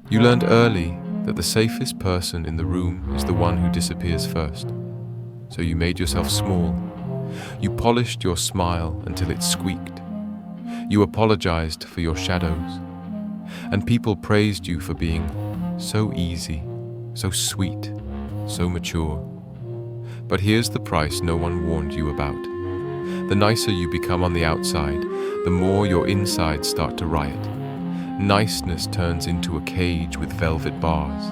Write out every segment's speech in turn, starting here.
You learned early that the safest person in the room is the one who disappears first. So you made yourself small. You polished your smile until it squeaked. You apologized for your shadows. And people praised you for being so easy, so sweet, so mature. But here's the price no one warned you about. The nicer you become on the outside, the more your insides start to riot. Niceness turns into a cage with velvet bars.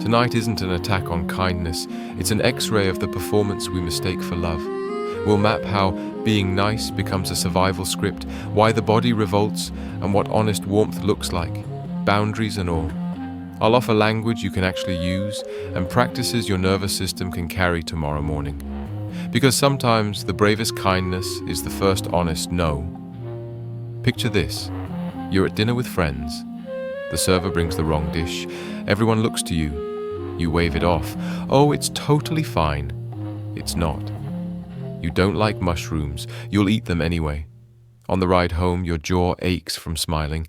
Tonight isn't an attack on kindness, it's an X-ray of the performance we mistake for love. We'll map how being nice becomes a survival script, why the body revolts, and what honest warmth looks like, boundaries and all. I'll offer language you can actually use and practices your nervous system can carry tomorrow morning. Because sometimes the bravest kindness is the first honest no. Picture this. You're at dinner with friends. The server brings the wrong dish. Everyone looks to you. You wave it off. Oh, it's totally fine. It's not. You don't like mushrooms. You'll eat them anyway. On the ride home, your jaw aches from smiling.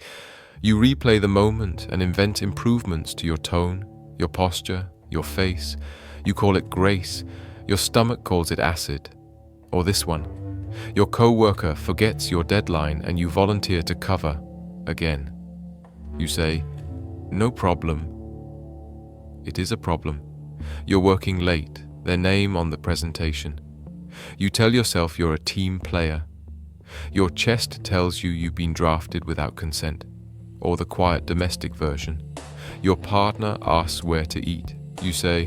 You replay the moment and invent improvements to your tone, your posture, your face. You call it grace. Your stomach calls it acid. Or this one. Your co-worker forgets your deadline and you volunteer to cover again. You say, no problem. It is a problem. You're working late, their name on the presentation. You tell yourself you're a team player. Your chest tells you you've been drafted without consent, or the quiet domestic version. Your partner asks where to eat. You say,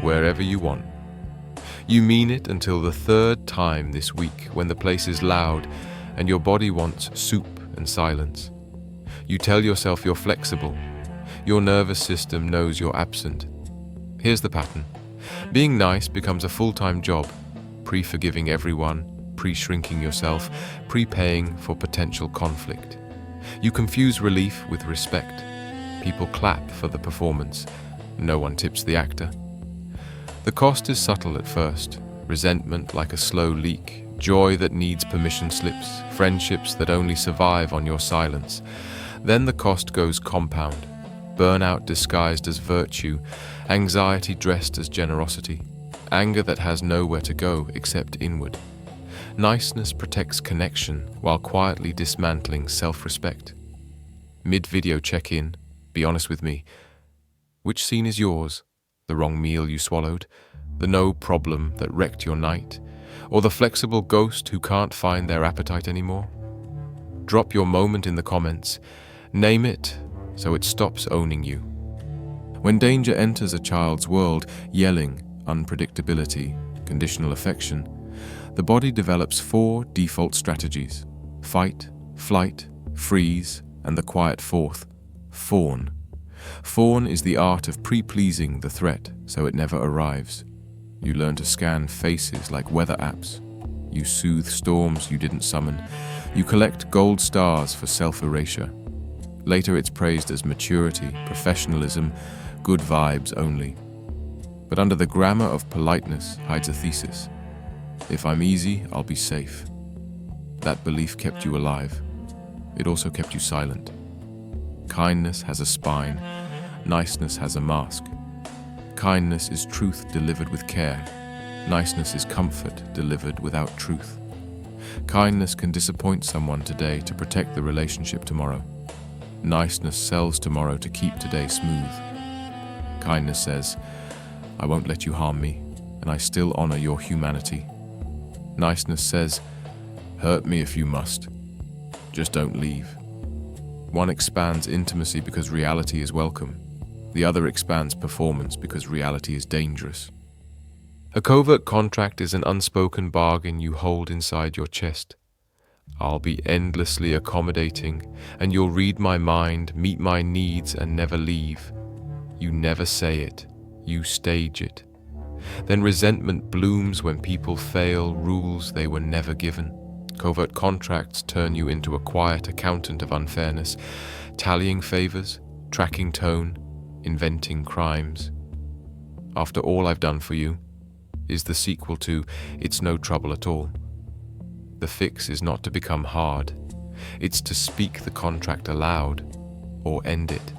wherever you want. You mean it until the third time this week when the place is loud and your body wants soup and silence. You tell yourself you're flexible. Your nervous system knows you're absent. Here's the pattern. Being nice becomes a full-time job, pre-forgiving everyone, pre-shrinking yourself, prepaying for potential conflict. You confuse relief with respect. People clap for the performance. No one tips the actor. The cost is subtle at first. Resentment like a slow leak, joy that needs permission slips, friendships that only survive on your silence. Then the cost goes compound. Burnout disguised as virtue, anxiety dressed as generosity, anger that has nowhere to go except inward. Niceness protects connection while quietly dismantling self-respect. Mid-video check-in, be honest with me. Which scene is yours? The wrong meal you swallowed? The no problem that wrecked your night? Or the flexible ghost who can't find their appetite anymore? Drop your moment in the comments. Name it so it stops owning you. When danger enters a child's world, yelling, unpredictability, conditional affection, the body develops 4 default strategies: fight, flight, freeze, and the quiet fourth, fawn. Fawn is the art of pre-pleasing the threat so it never arrives. You learn to scan faces like weather apps. You soothe storms you didn't summon. You collect gold stars for self-erasure. Later it's praised as maturity, professionalism, good vibes only. But under the grammar of politeness hides a thesis. If I'm easy, I'll be safe. That belief kept you alive. It also kept you silent. Kindness has a spine. Niceness has a mask. Kindness is truth delivered with care. Niceness is comfort delivered without truth. Kindness can disappoint someone today to protect the relationship tomorrow. Niceness sells tomorrow to keep today smooth. Kindness says, I won't let you harm me, and I still honor your humanity. Niceness says, hurt me if you must. Just don't leave. One expands intimacy because reality is welcome. The other expands performance because reality is dangerous. A covert contract is an unspoken bargain you hold inside your chest. I'll be endlessly accommodating, and you'll read my mind, meet my needs, and never leave. You never say it, you stage it. Then resentment blooms when people fail rules they were never given. Covert contracts turn you into a quiet accountant of unfairness, tallying favors, tracking tone, inventing crimes. After all I've done for you is the sequel to It's No Trouble at All. The fix is not to become hard. It's to speak the contract aloud or end it.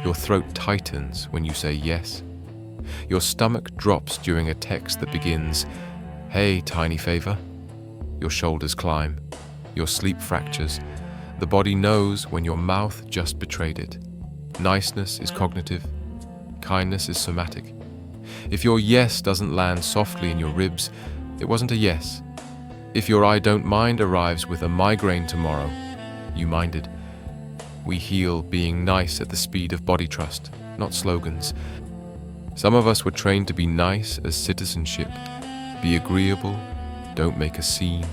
Your throat tightens when you say yes. Your stomach drops during a text that begins, "Hey, tiny favor." Your shoulders climb. Your sleep fractures. The body knows when your mouth just betrayed it. Niceness is cognitive. Kindness is somatic. If your yes doesn't land softly in your ribs, it wasn't a yes. If your "I don't mind" arrives with a migraine tomorrow, you minded. We heal being nice at the speed of body trust, not slogans. Some of us were trained to be nice as citizenship. Be agreeable, don't make a scene,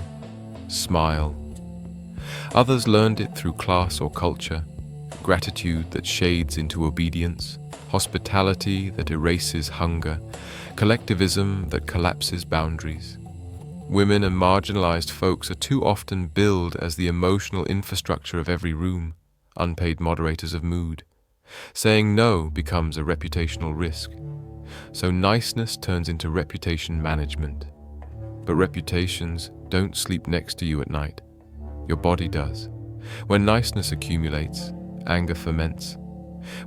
smile. Others learned it through class or culture, gratitude that shades into obedience, hospitality that erases hunger, collectivism that collapses boundaries. Women and marginalized folks are too often billed as the emotional infrastructure of every room, unpaid moderators of mood. Saying no becomes a reputational risk. So niceness turns into reputation management. But reputations don't sleep next to you at night. Your body does. When niceness accumulates, anger ferments.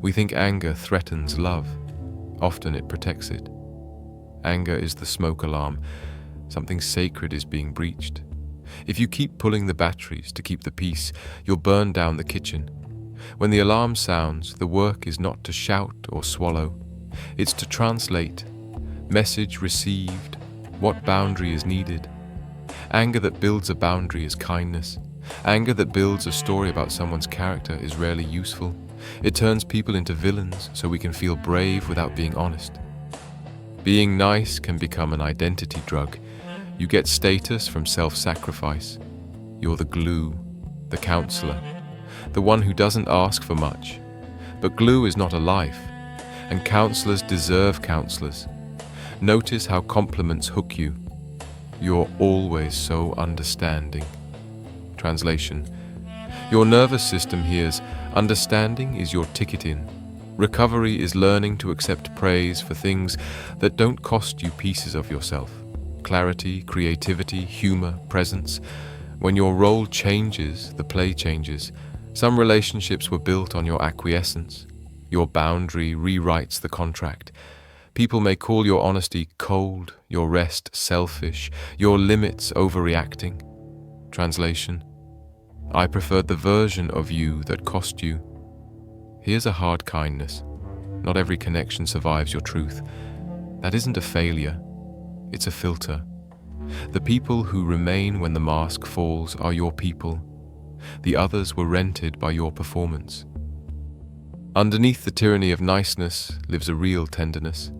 We think anger threatens love. Often it protects it. Anger is the smoke alarm. Something sacred is being breached. If you keep pulling the batteries to keep the peace, you'll burn down the kitchen. When the alarm sounds, the work is not to shout or swallow. It's to translate. Message received. What boundary is needed? Anger that builds a boundary is kindness. Anger that builds a story about someone's character is rarely useful. It turns people into villains so we can feel brave without being honest. Being nice can become an identity drug. You get status from self-sacrifice. You're the glue, the counselor, the one who doesn't ask for much. But glue is not a life, and counselors deserve counselors. Notice how compliments hook you. You're always so understanding. Translation: your nervous system hears, understanding is your ticket in. Recovery is learning to accept praise for things that don't cost you pieces of yourself. Clarity, creativity, humor, presence. When your role changes, the play changes. Some relationships were built on your acquiescence. Your boundary rewrites the contract. People may call your honesty cold, your rest selfish, your limits overreacting. Translation: I preferred the version of you that cost you. Here's a hard kindness. Not every connection survives your truth. That isn't a failure. It's a filter. The people who remain when the mask falls are your people. The others were rented by your performance. Underneath the tyranny of niceness lives a real tenderness.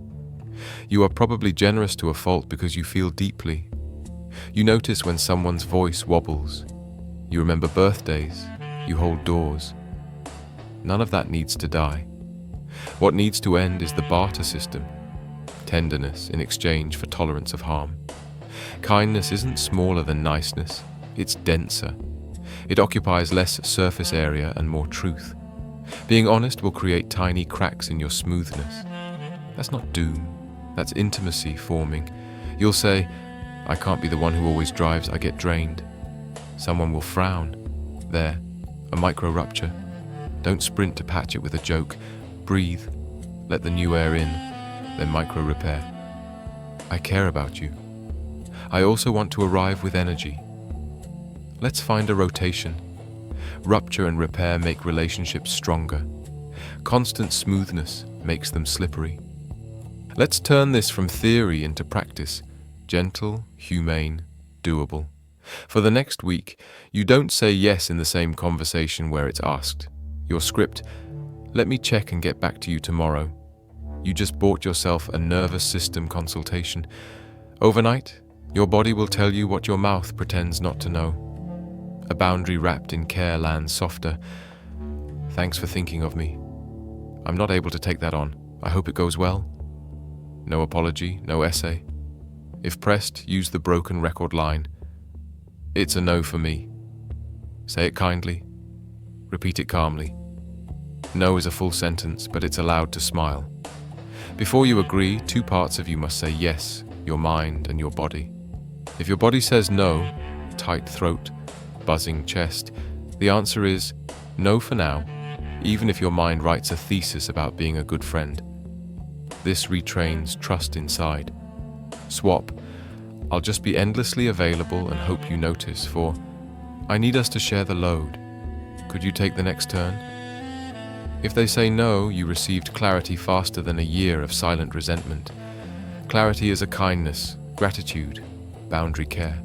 You are probably generous to a fault because you feel deeply. You notice when someone's voice wobbles. You remember birthdays. You hold doors. None of that needs to die. What needs to end is the barter system. Tenderness in exchange for tolerance of harm. Kindness isn't smaller than niceness. It's denser. It occupies less surface area and more truth. Being honest will create tiny cracks in your smoothness. That's not doom. That's intimacy forming. You'll say, I can't be the one who always drives, I get drained. Someone will frown. There, a micro rupture. Don't sprint to patch it with a joke. Breathe. Let the new air in. Then micro repair. I care about you. I also want to arrive with energy. Let's find a rotation. Rupture and repair make relationships stronger. Constant smoothness makes them slippery. Let's turn this from theory into practice. Gentle, humane, doable. For the next week, you don't say yes in the same conversation where it's asked. Your script, let me check and get back to you tomorrow. You just bought yourself a nervous system consultation. Overnight, your body will tell you what your mouth pretends not to know. A boundary wrapped in care lands softer. Thanks for thinking of me. I'm not able to take that on. I hope it goes well. No apology, no essay. If pressed, use the broken record line. It's a no for me. Say it kindly. Repeat it calmly. No is a full sentence, but it's allowed to smile. Before you agree, two parts of you must say yes, your mind and your body. If your body says no, tight throat, buzzing chest, the answer is no for now. even if your mind writes a thesis about being a good friend. This retrains trust inside. Swap. I'll just be endlessly available and hope you notice, for I need us to share the load. Could you take the next turn? If they say no, you received clarity faster than a year of silent resentment. Clarity is a kindness, gratitude, boundary care.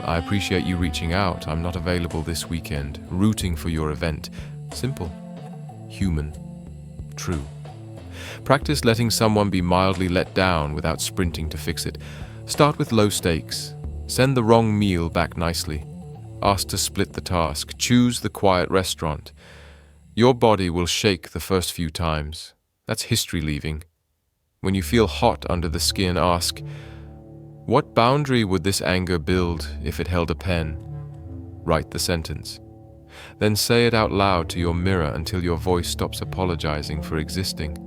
I appreciate you reaching out. I'm not available this weekend. Rooting for your event. Simple, human, true. Practice letting someone be mildly let down without sprinting to fix it. Start with low stakes. Send the wrong meal back nicely. Ask to split the task. Choose the quiet restaurant. Your body will shake the first few times. That's history leaving. When you feel hot under the skin, ask, what boundary would this anger build if it held a pen? Write the sentence. Then say it out loud to your mirror until your voice stops apologizing for existing.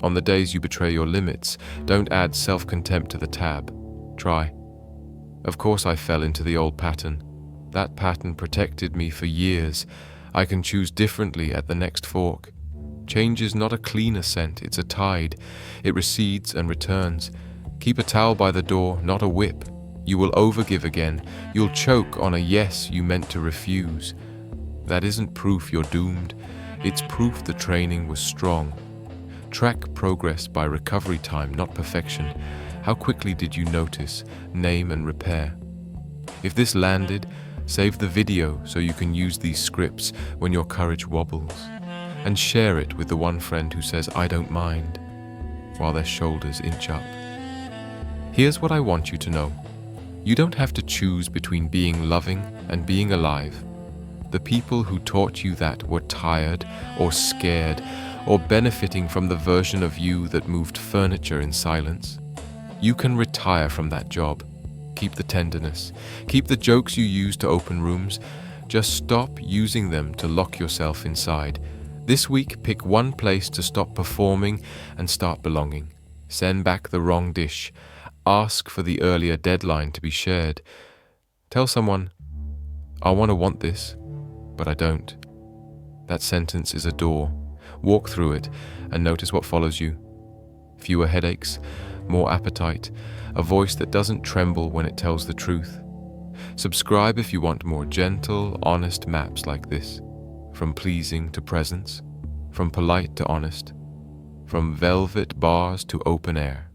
On the days you betray your limits, don't add self-contempt to the tab. Try. Of course I fell into the old pattern. That pattern protected me for years. I can choose differently at the next fork. Change is not a clean ascent, it's a tide. It recedes and returns. Keep a towel by the door, not a whip. You will overgive again. You'll choke on a yes you meant to refuse. That isn't proof you're doomed. It's proof the training was strong. Track progress by recovery time, not perfection. How quickly did you notice, name and repair? If this landed, save the video so you can use these scripts when your courage wobbles. And share it with the one friend who says, I don't mind, while their shoulders inch up. Here's what I want you to know. You don't have to choose between being loving and being alive. The people who taught you that were tired or scared or benefiting from the version of you that moved furniture in silence. You can retire from that job. Keep the tenderness. Keep the jokes you use to open rooms. Just stop using them to lock yourself inside. This week, pick one place to stop performing and start belonging. Send back the wrong dish. Ask for the earlier deadline to be shared. Tell someone, I want this, but I don't. That sentence is a door. Walk through it and notice what follows you. Fewer headaches, more appetite, a voice that doesn't tremble when it tells the truth. Subscribe if you want more gentle, honest maps like this. From pleasing to presence, from polite to honest, from velvet bars to open air.